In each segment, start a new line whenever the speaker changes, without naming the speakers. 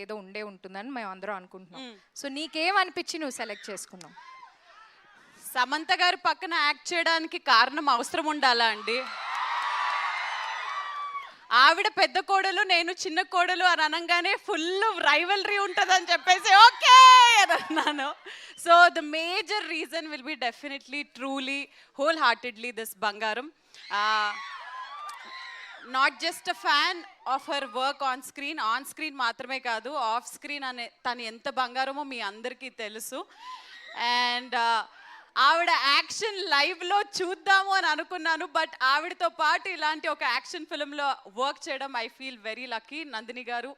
ఏదో ఉండే ఉంటుందని మేము అందరం అనుకుంటున్నాం. సో నీకేమనిపించి నువ్వు సెలెక్ట్ చేసుకున్నావు?
సమంత గారి పక్కన యాక్ట్ చేయడానికి కారణం అవసరం ఉండాలా అండి? ఆవిడ పెద్ద కోడలు, నేను చిన్న కోడలు అని అనగానే ఫుల్ రైవలరీ ఉంటుందని చెప్పేసి ఓకే అని అన్నాను. So the major reason will be definitely truly whole heartedly this బంగారం. Not just a fan of her work on screen మాత్రమే కాదు, ఆఫ్ స్క్రీన్ అనే తను ఎంత బంగారమో మీ అందరికీ తెలుసు. అండ్ ఆవిడ యాక్షన్ లైవ్లో చూద్దాము అని అనుకున్నాను, బట్ ఆవిడతో పాటు ఇలాంటి ఒక యాక్షన్ ఫిల్మ్లో వర్క్ చేయడం I feel very lucky. Nandini గారు,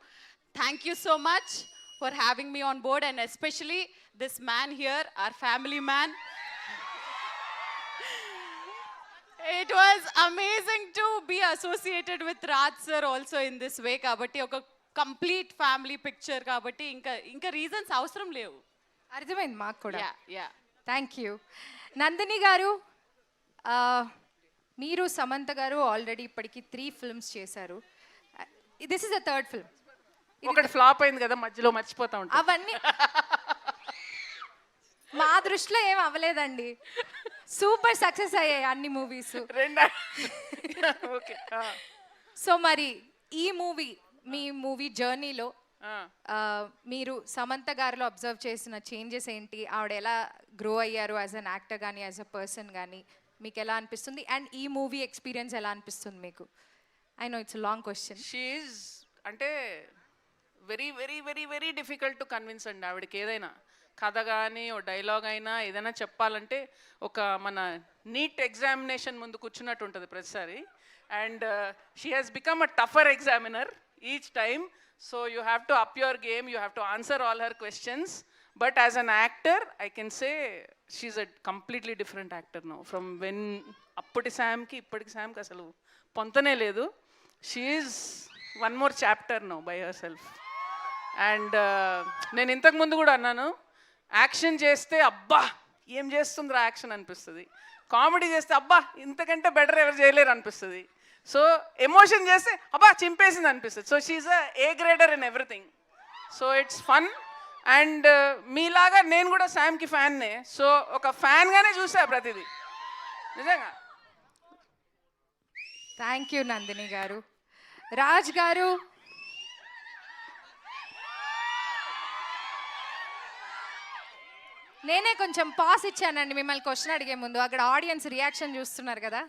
thank you so much for having me on board, and especially this man here, our family man. It was amazing to be associated with Raj sir also in this way. కాబట్టి ఒక complete family picture కాబట్టి ఇంకా reasons అవసరం లేవు.
అర్థమైంది మాకు కూడా.
Yeah
thank you. Nandini గారు, మీరు సమంత గారు ఆల్రెడీ ఇప్పటికి 3 ఫిల్మ్స్ చేశారు. This is the third film.
ఒకటి ఫ్లాప్ అయింది కదా, మధ్యలో మర్చిపోతా ఉంటాం.
అవన్నీ మా దృష్టిలో ఏం అవ్వలేదండి, సూపర్ సక్సెస్ అయ్యాయి అన్ని మూవీస్. సో మరి ఈ మూవీ, మీ మూవీ జర్నీలో మీరు సమంత గారిలో అబ్జర్వ్ చేసిన చేంజెస్ ఏంటి? ఆవిడ ఎలా గ్రో అయ్యారు యాజ్ అన్ యాక్టర్ కానీ యాజ్ అ పర్సన్ కానీ మీకు ఎలా అనిపిస్తుంది? అండ్ ఈ మూవీ ఎక్స్పీరియన్స్ ఎలా అనిపిస్తుంది మీకు? I know it's long question.
She is అంటే very very very very difficult to convince అండి. ఆవిడకి ఏదైనా కథ కానీ ఓ డైలాగ్ అయినా ఏదైనా చెప్పాలంటే ఒక మన నీట్ ఎగ్జామినేషన్ ముందు కూర్చున్నట్టు ఉంటుంది ప్రతిసారి. And she has become a టఫర్ examiner each time. So you have to up your game, you have to answer all her questions. But as an actor, I can say she's a completely different actor now. From when appadi Sam ki ippadi Sam ki asalu pontane ledu. She is one more chapter now by herself. And నేను ఇంతకు ముందు కూడా అన్నాను, action చేస్తే అబ్బా ఏం చేస్తుందిరా action అనిపిస్తుంది, comedy చేస్తే అబ్బా ఇంతకంటే బెటర్ ఎవరు చేయలేరు అనిపిస్తుంది, సో ఎమోషన్ చేస్తే అబ్బా చింపేసింది అనిపిస్తుంది. So she A grader in everything. So it's fun. And మీలాగా నేను కూడా శామ్కి ఫ్యాన్నే. సో ఒక ఫ్యాన్గానే చూసా ప్రతిదీ నిజంగా.
థ్యాంక్ యూ నందిని గారు. రాజ్ గారు, నేనే కొంచెం పాస్ ఇచ్చానండి మిమ్మల్ని క్వశ్చన్ అడిగే ముందు. అక్కడ ఆడియన్స్ రియాక్షన్ చూస్తున్నారు కదా,